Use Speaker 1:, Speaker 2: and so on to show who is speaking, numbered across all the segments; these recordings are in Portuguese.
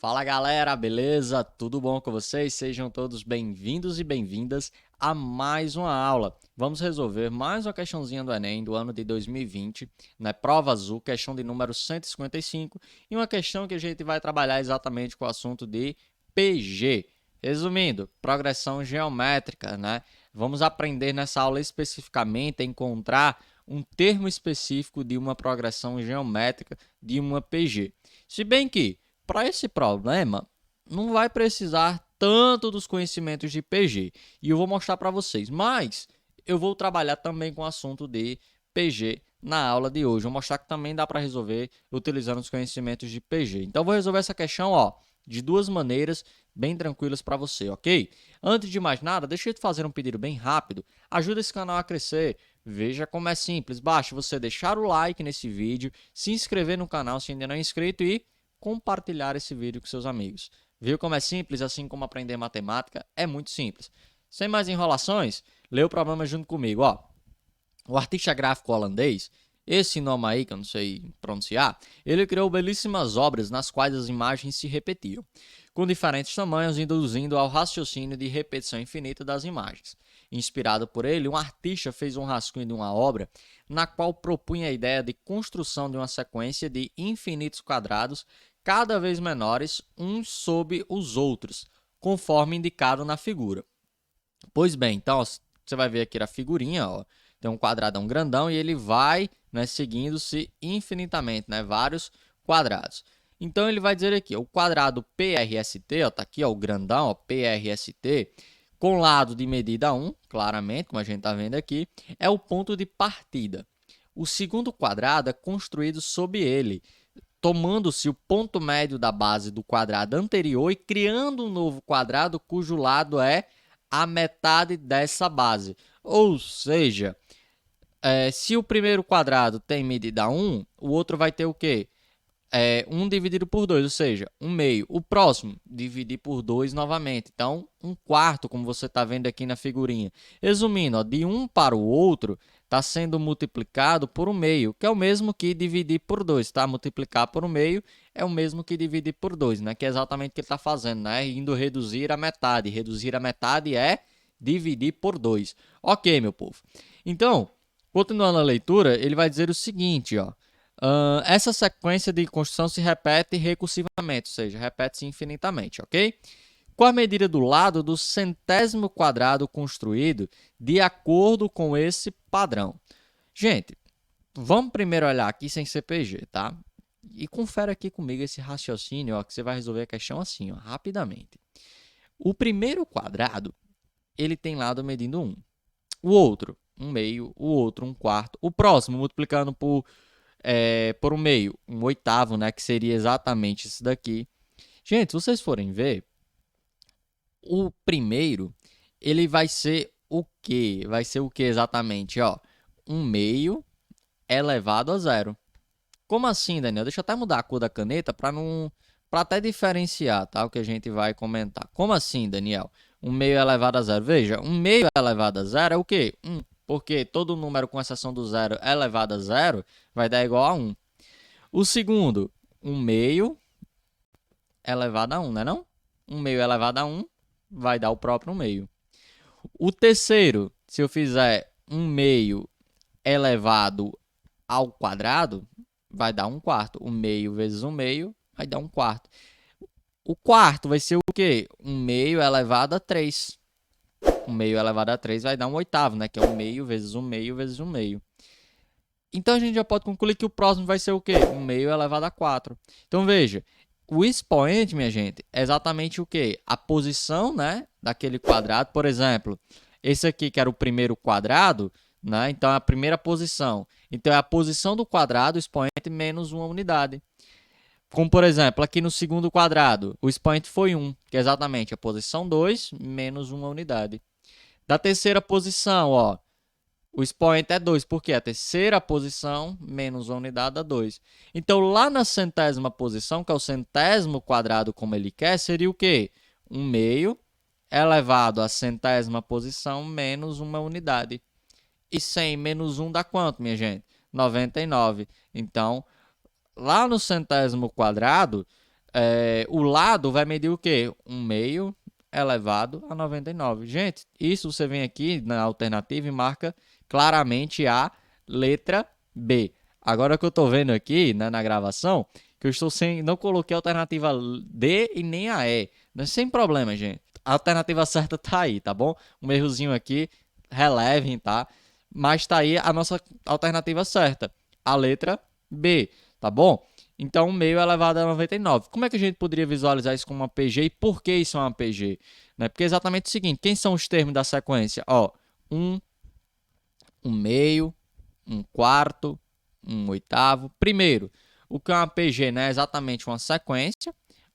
Speaker 1: Fala galera, beleza? Tudo bom com vocês? Sejam todos bem-vindos e bem-vindas a mais uma aula. Vamos resolver mais uma questãozinha do Enem do ano de 2020, né? Prova azul, questão de número 155 e uma questão que a gente vai trabalhar exatamente com o assunto de PG. Resumindo, progressão geométrica, né? Vamos aprender nessa aula especificamente a encontrar um termo específico de uma progressão geométrica de uma PG. Se bem que para esse problema, não vai precisar tanto dos conhecimentos de PG. E eu vou mostrar para vocês. Mas eu vou trabalhar também com o assunto de PG na aula de hoje. Vou mostrar que também dá para resolver utilizando os conhecimentos de PG. Então, eu vou resolver essa questão de duas maneiras bem tranquilas para você, ok? Antes de mais nada, deixa eu te fazer um pedido bem rápido. Ajuda esse canal a crescer. Veja como é simples. Basta você deixar o like nesse vídeo, se inscrever no canal se ainda não é inscrito e compartilhar esse vídeo com seus amigos. Viu como é simples, assim como aprender matemática? É muito simples. Sem mais enrolações, lê o problema junto comigo. O artista gráfico holandês, esse nome aí que eu não sei pronunciar, ele criou belíssimas obras nas quais as imagens se repetiam, com diferentes tamanhos, induzindo ao raciocínio de repetição infinita das imagens. Inspirado por ele, um artista fez um rascunho de uma obra na qual propunha a ideia de construção de uma sequência de infinitos quadrados cada vez menores uns sob os outros, conforme indicado na figura. Pois bem, então você vai ver aqui a figurinha, tem um quadradão grandão e ele vai, né, seguindo-se infinitamente, né, vários quadrados. Então ele vai dizer aqui, o quadrado PRST, está aqui o grandão, PRST, com lado de medida 1, claramente, como a gente está vendo aqui, é o ponto de partida. O segundo quadrado é construído sob ele, tomando-se o ponto médio da base do quadrado anterior e criando um novo quadrado cujo lado é a metade dessa base. Ou seja, se o primeiro quadrado tem medida 1, o outro vai ter o quê? 1 dividido por 2, ou seja, 1 meio. O próximo, dividir por 2 novamente. Então, 1 quarto, como você está vendo aqui na figurinha. Resumindo, de um para o outro, está sendo multiplicado por 1 meio, que é o mesmo que dividir por 2. Tá? Multiplicar por 1 meio é o mesmo que dividir por 2, né? Que é exatamente o que ele está fazendo, né? Indo reduzir a metade. Reduzir a metade é dividir por 2. Ok, meu povo. Então, continuando a leitura, ele vai dizer o seguinte, essa sequência de construção se repete recursivamente, ou seja, repete-se infinitamente, ok? Qual a medida do lado do centésimo quadrado construído de acordo com esse padrão? Gente, vamos primeiro olhar aqui sem CPG, tá? E confere aqui comigo esse raciocínio, que você vai resolver a questão assim, rapidamente. O primeiro quadrado, ele tem lado medindo 1. O outro, 1 meio. O outro, 1 quarto. O próximo, multiplicando por 1 meio, 1 oitavo, né? Que seria exatamente isso daqui. Gente, se vocês forem ver, o primeiro, ele vai ser o quê? Vai ser o quê exatamente? 1 meio elevado a zero. Como assim, Daniel? Deixa eu até mudar a cor da caneta para não, para até diferenciar, tá? O que a gente vai comentar. Como assim, Daniel? 1 meio elevado a zero. Veja, 1 meio elevado a zero é o quê? 1. Porque todo número com exceção do zero elevado a zero vai dar igual a 1. O segundo, 1 meio elevado a 1, né não? 1 meio elevado a 1 vai dar o próprio 1 meio. O terceiro, se eu fizer 1 meio elevado ao quadrado, vai dar 1 quarto. 1 meio vezes 1 meio vai dar 1 quarto. O quarto vai ser o quê? 1 meio elevado a 3. 1 meio elevado a 3 vai dar 1 oitavo, né? Que é 1 meio vezes 1 meio vezes 1 meio. Então, a gente já pode concluir que o próximo vai ser o quê? 1 meio elevado a 4. Então, veja, o expoente, minha gente, é exatamente o quê? A posição, né, daquele quadrado. Por exemplo, esse aqui que era o primeiro quadrado, né? Então, é a primeira posição. Então, é a posição do quadrado, o expoente, menos uma unidade. Como, por exemplo, aqui no segundo quadrado, o expoente foi 1, que é exatamente a posição 2 menos uma unidade. Da terceira posição, o expoente é 2, porque a terceira posição menos uma unidade dá 2. Então, lá na centésima posição, que é o centésimo quadrado como ele quer, seria o quê? 1 meio elevado à centésima posição menos uma unidade. E 100 menos 1 dá quanto, minha gente? 99. Então, lá no centésimo quadrado, o lado vai medir o quê? 1 meio elevado a 99. Gente, isso você vem aqui na alternativa e marca claramente a letra B. Agora que eu estou vendo aqui, né, na gravação, que eu estou sem, não coloquei a alternativa D e nem a E. Sem problema, gente. A alternativa certa tá aí, tá bom? Um errozinho aqui, relevem, tá? Mas tá aí a nossa alternativa certa, a letra B, tá bom? Então, 1 meio elevado a 99. Como é que a gente poderia visualizar isso como uma PG e por que isso é uma PG? Né? Porque é exatamente o seguinte, quem são os termos da sequência? Ó, 1, 1 meio, 1 quarto, 1 oitavo. Primeiro, o que é uma PG, né? É exatamente uma sequência,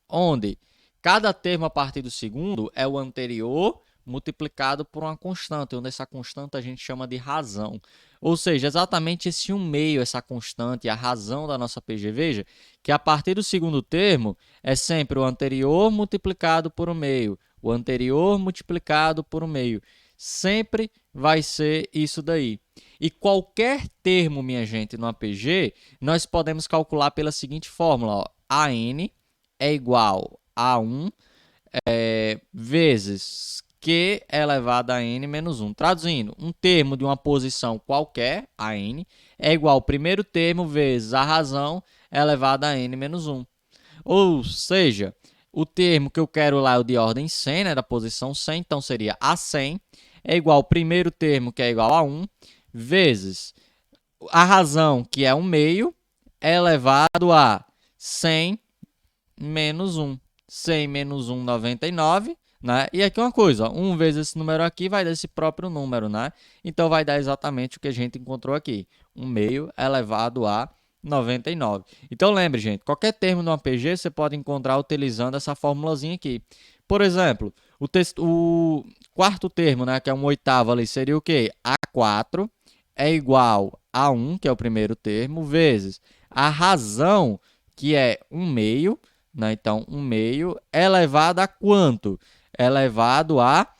Speaker 1: onde cada termo a partir do segundo é o anterior multiplicado por uma constante, onde essa constante a gente chama de razão. Ou seja, exatamente esse 1 meio, essa constante, a razão da nossa PG. Veja que a partir do segundo termo é sempre o anterior multiplicado por 1 meio, o anterior multiplicado por 1 meio. Sempre vai ser isso daí. E qualquer termo, minha gente, no APG, nós podemos calcular pela seguinte fórmula, ó. AN é igual a 1 vezes Q elevado a n menos 1. Traduzindo, um termo de uma posição qualquer, a n, é igual ao primeiro termo vezes a razão elevada a n menos 1. Ou seja, o termo que eu quero lá é o de ordem 100, né, da posição 100, então seria a 100, é igual ao primeiro termo, que é igual a 1, vezes a razão, que é 1 meio, elevado a 100 menos 1. 100 menos 1, 99, né? E aqui uma coisa, 1 vezes esse número aqui vai dar esse próprio número, né? Então, vai dar exatamente o que a gente encontrou aqui. 1 meio elevado a 99. Então, lembre, gente, qualquer termo no APG você pode encontrar utilizando essa formulazinha aqui. Por exemplo, o quarto termo, né, que é um oitavo ali, seria o quê? A4 é igual a 1, que é o primeiro termo, vezes a razão, que é 1 meio, né? Então, 1 meio elevado a quanto? Elevado a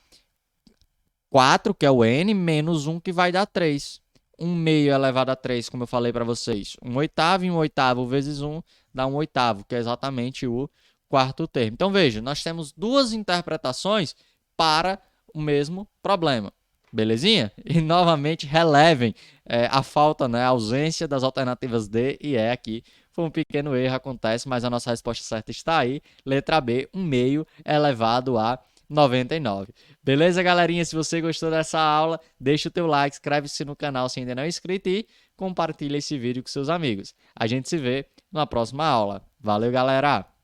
Speaker 1: 4, que é o n, menos 1, que vai dar 3. 1 meio elevado a 3, como eu falei para vocês, 1 oitavo, e 1 oitavo vezes 1 dá 1 oitavo, que é exatamente o quarto termo. Então, veja, nós temos duas interpretações para o mesmo problema. Belezinha? E, novamente, relevem a falta, né, a ausência das alternativas D e E aqui. Foi um pequeno erro, acontece, mas a nossa resposta certa está aí. Letra B, 1 meio elevado a 99. Beleza, galerinha? Se você gostou dessa aula, deixa o teu like, inscreve-se no canal se ainda não é inscrito e compartilha esse vídeo com seus amigos. A gente se vê na próxima aula. Valeu, galera!